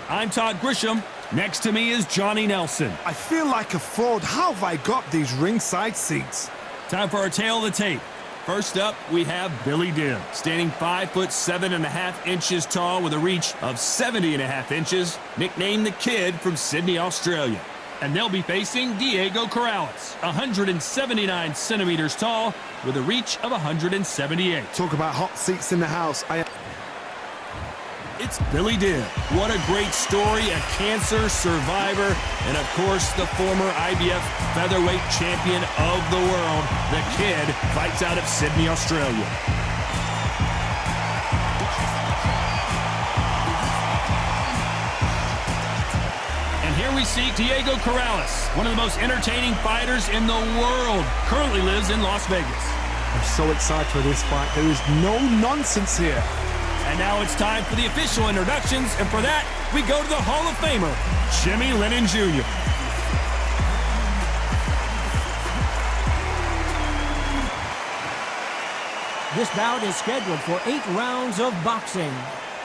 I'm Todd Grisham. Next to me is Johnny Nelson. I feel like a fraud. How have I got these ringside seats? Time for our tale of the tape. First up, we have Billy Dibb, standing 5 foot 7.5 inches tall with a reach of 70.5 inches, nicknamed the Kid from Sydney, Australia. And they'll be facing Diego Corrales, 179 centimeters tall with a reach of 178. Talk about hot seats in the house. It's Billy Dibb. What a great story, a cancer survivor, and of course the former IBF featherweight champion of the world. The Kid fights out of Sydney, Australia. And here we see Diego Corrales, one of the most entertaining fighters in the world. Currently lives in Las Vegas. I'm so excited for this fight. There is no nonsense here. And now it's time for the official introductions, and for that, we go to the Hall of Famer, Jimmy Lennon Jr. This bout is scheduled for 8 rounds of boxing.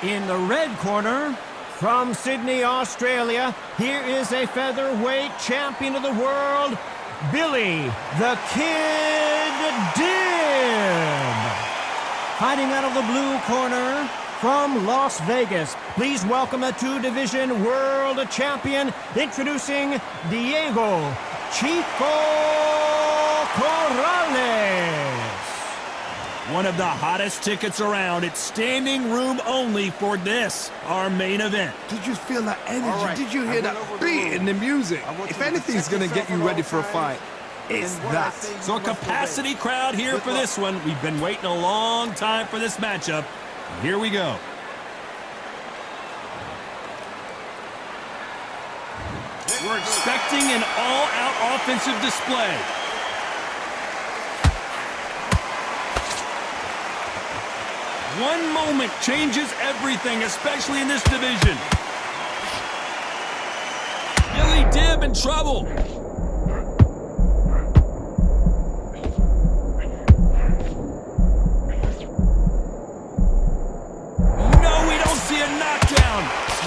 In the red corner, from Sydney, Australia, here is a featherweight champion of the world, Billy the Kid Dibb. Fighting out of the blue corner, from Las Vegas, please welcome a 2-division world champion, introducing Diego Chico Corrales. One of the hottest tickets around. It's standing room only for this, our main event. Did you feel that energy? Did you hear that beat in the music? If anything's going to get you ready for a fight, it's that. So a capacity crowd here for this one. We've been waiting a long time for this matchup. Here we go. We're expecting an all-out offensive display. One moment changes everything, especially in this division. Billy Dibb in trouble.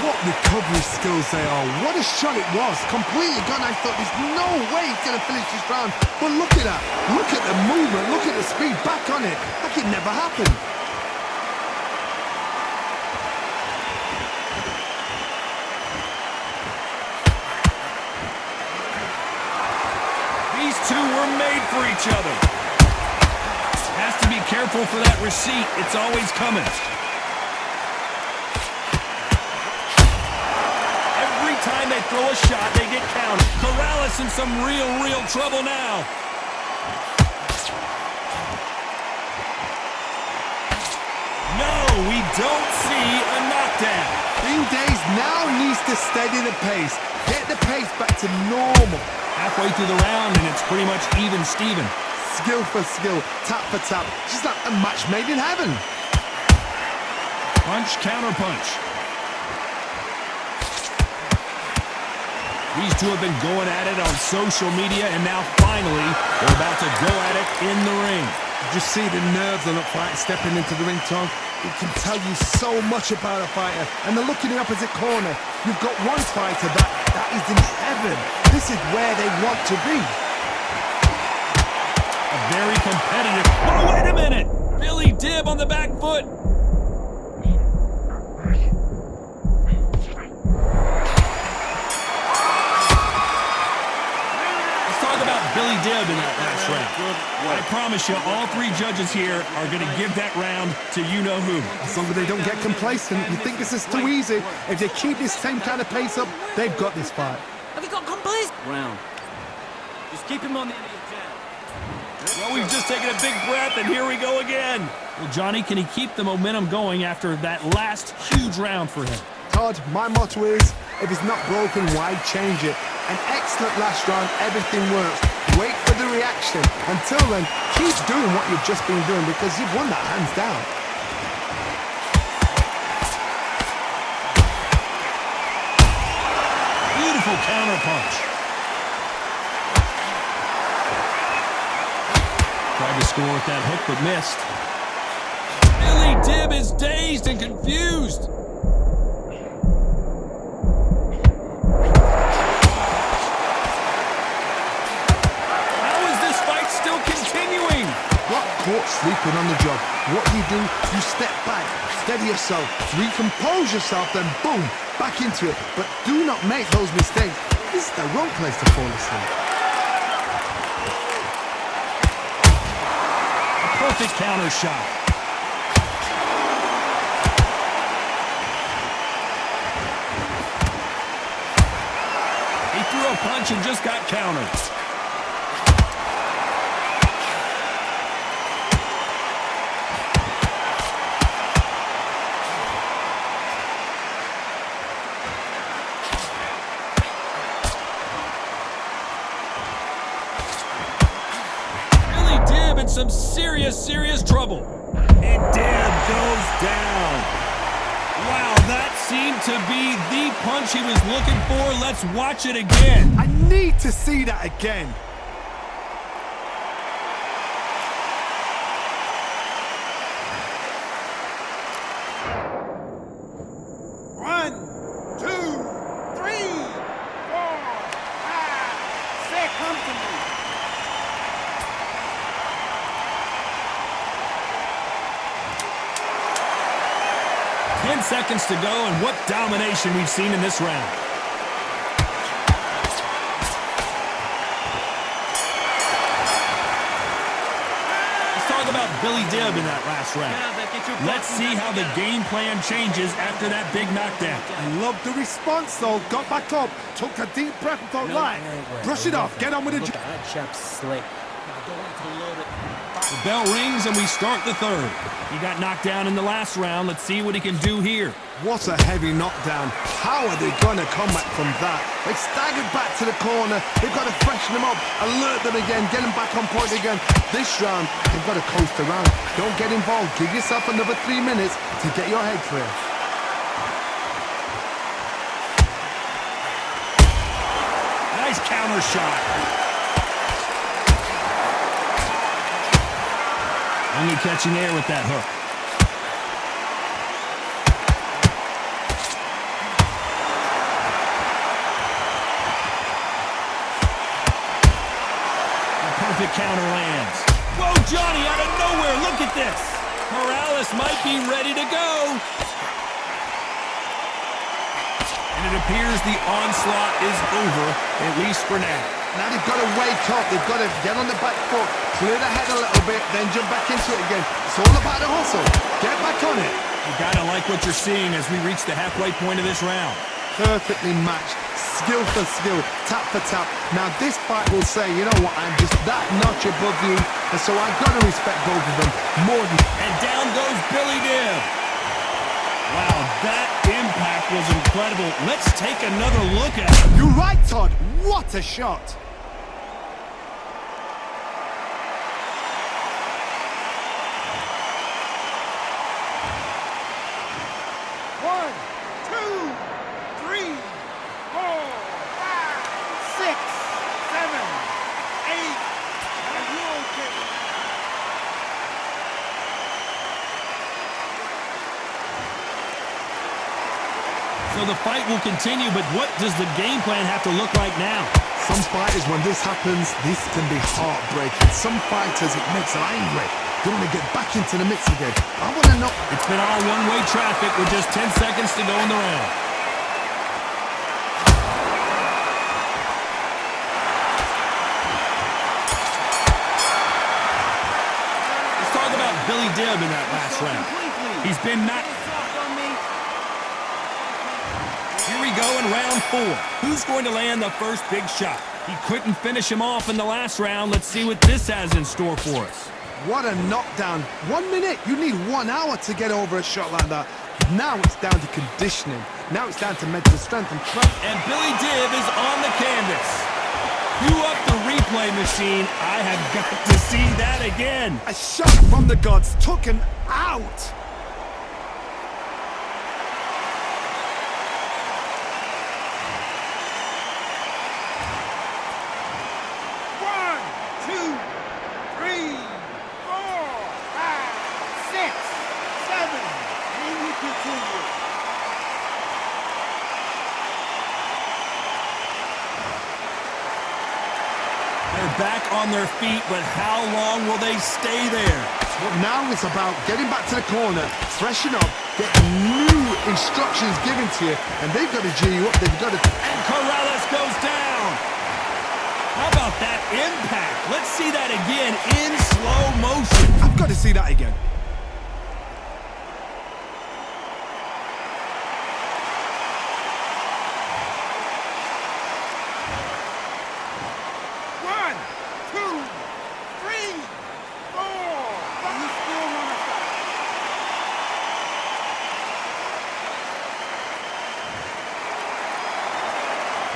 What recovery skills they are. What a shot it was. Completely gone. I thought there's no way he's going to finish this round. But look at that. Look at the movement. Look at the speed. Back on it. Like it never happened. These two were made for each other. Has to be careful for that receipt. It's always coming. Time they throw a shot, they get counted. Corrales in some real trouble now. No, we don't see a knockdown. Dean Days now needs to steady the pace. Get the pace back to normal. Halfway through the round, and it's pretty much even Steven. Skill for skill, tap for tap. Just like a match made in heaven. Punch, counter punch. These two have been going at it on social media, and now finally, they're about to go at it in the ring. You just see the nerves on the fight stepping into the ring, Tom. It can tell you so much about a fighter. And the look in the opposite corner, you've got one fighter that is in heaven. This is where they want to be. A very competitive... Oh, wait a minute! Billy Dibb on the back foot. Billy Dibb in that last round. I promise you, all 3 judges here are going to give that round to you-know-who. As long as they don't get complacent, you think this is too easy. If they keep this same kind of pace up, they've got this fight. Have you got complacent? Round. Just keep him on the end of your jab. Well, we've just taken a big breath, and here we go again. Well, Johnny, can he keep the momentum going after that last huge round for him? Todd, my motto is, if it's not broken, why change it? An excellent last round, everything works. Wait for the reaction. Until then, keep doing what you've just been doing because you've won that hands down. Beautiful counter punch. Tried to score with that hook but missed. Billy Dibb is dazed and confused. sleeping on the job. What do? You step back, steady yourself, recompose yourself, then boom, back into it. But do not make those mistakes. This is the wrong place to fall asleep. A perfect counter shot. He threw a punch and just got countered. Some serious trouble. And Deb goes down. Wow, that seemed to be the punch he was looking for. Let's watch it again. I need to see that again. One, two, three, four, five, six. Come to me. 10 seconds to go, and what domination we've seen in this round. Let's talk about Billy Dib in that last round. Let's see how the game plan changes after that big knockdown. I love the response, though. Got back up, took a deep breath and thought, right, brush it off, get on with the job. That chap's slick. The bell rings and we start the third. He got knocked down in the last round. Let's see what he can do here. What a heavy knockdown. How are they going to come back from that? They staggered back to the corner. They've got to freshen them up, alert them again, get them back on point again. This round, they've got to coast around. Don't get involved. Give yourself another 3 minutes to get your head clear. Nice counter shot. Only catching air with that hook. The perfect counter lands. Whoa, Johnny, out of nowhere, look at this. Corrales might be ready to go. And it appears the onslaught is over, at least for now. Now they've got to wake up. They've got to get on the back foot, clear the head a little bit, then jump back into it again. It's all about the hustle. Get back on it. You gotta like what you're seeing as we reach the halfway point of this round. Perfectly matched, skill for skill, tap for tap. Now this fight will say, you know what, I'm just that notch above you, and so I've got to respect both of them more than... And down goes Billy Dib. Wow, that impact was incredible. Let's take another look at it. You're right, Todd. What a shot. One, two, three, four, five, six, seven, eight. Are you okay? So the fight will continue, but what does the game plan have to look like now? Some fighters, when this happens, this can be heartbreaking. Some fighters, it makes them angry. They want to get back into the mix again. I want to know... It's been all one-way traffic with just 10 seconds to go in the round. Let's talk about Billy Dib in that last round. He's been knocked... Here we go in round 4. Who's going to land the first big shot? He couldn't finish him off in the last round. Let's see what this has in store for us. What a knockdown. 1 minute. You need 1 hour to get over a shot like that. Now it's down to conditioning. Now it's down to mental strength and trust. And Billy Dib is on the canvas. Cue up the replay machine. I have got to see that again. A shot from the gods. Took him out. They're back on their feet, but how long will they stay there? But now it's about getting back to the corner, freshen up, get new instructions given to you, and they've got to G you up. They've got to... And Corrales goes down. How about that impact? Let's see that again in slow motion. I've got to see that again. One, two, three, four. But you still want to stop.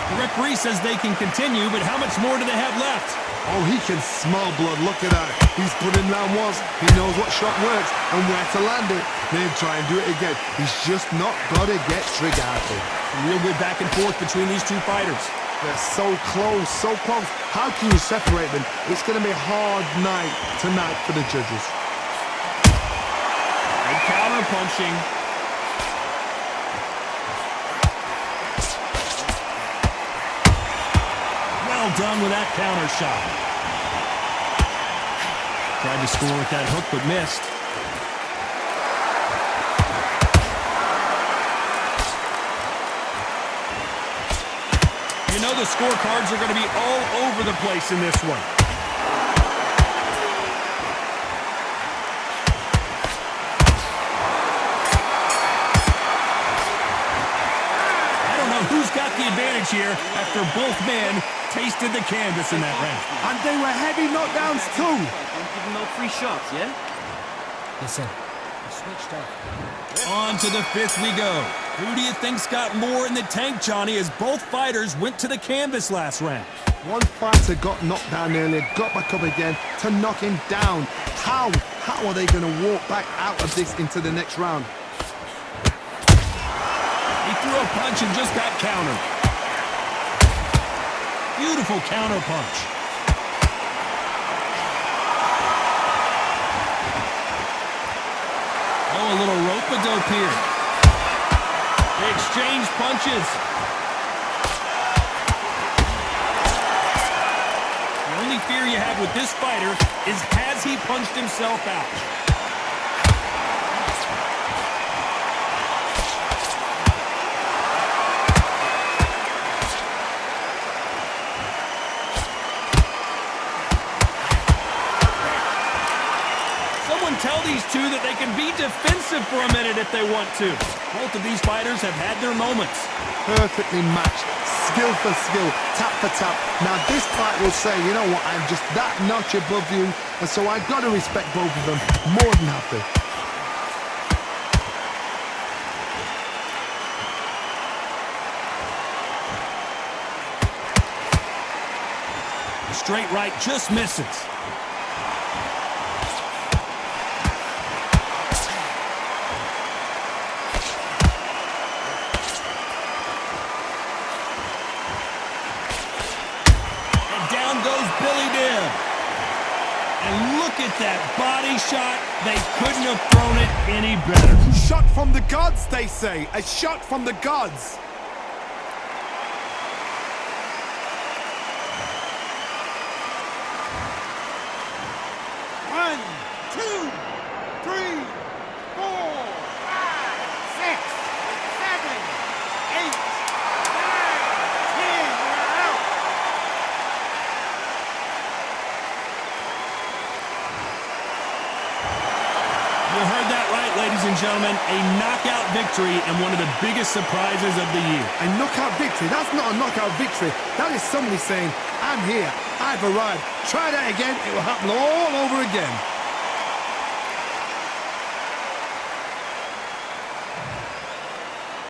The referee says they can continue, but how much more do they have left? Oh, he can smell blood. Look at that. He's put in round once. He knows what shot works and where to land it. Then try and do it again. He's just not got to get trigger happy. Real good back and forth between these two fighters. They're so close, so close. How can you separate them? It's going to be a hard night tonight for the judges. Good counter punching. Well done with that counter shot. Tried to score with that hook, but missed. You know the scorecards are going to be all over the place in this one. I don't know who's got the advantage here after both men tasted the canvas in that round. And they were heavy knockdowns too. Don't give him no free shots, yeah? Listen, I switched up. On to the fifth we go. Who do you think's got more in the tank, Johnny, as both fighters went to the canvas last round? One fighter got knocked down earlier, got back up again to knock him down. How are they going to walk back out of this into the next round? He threw a punch and just got countered. Beautiful counter punch. Oh, a little rope-a-dope here. They exchange punches. The only fear you have with this fighter is has he punched himself out? Tell these two that they can be defensive for a minute if they want to. Both of these fighters have had their moments. Perfectly matched, skill for skill, tap for tap. Now this fight will say, you know what, I'm just that notch above you, and so I've got to respect both of them more than happy. The straight right just misses. And look at that body shot. They couldn't have thrown it any better. Shot from the gods, they say. A shot from the gods. One, two, three, four, five, six, seven, eight, nine, 10. We're out. You heard that right, ladies and gentlemen. A knockout victory and one of the biggest surprises of the year. A knockout victory? That's not a knockout victory. That is somebody saying, I'm here, I've arrived. Try that again, it will happen all over again.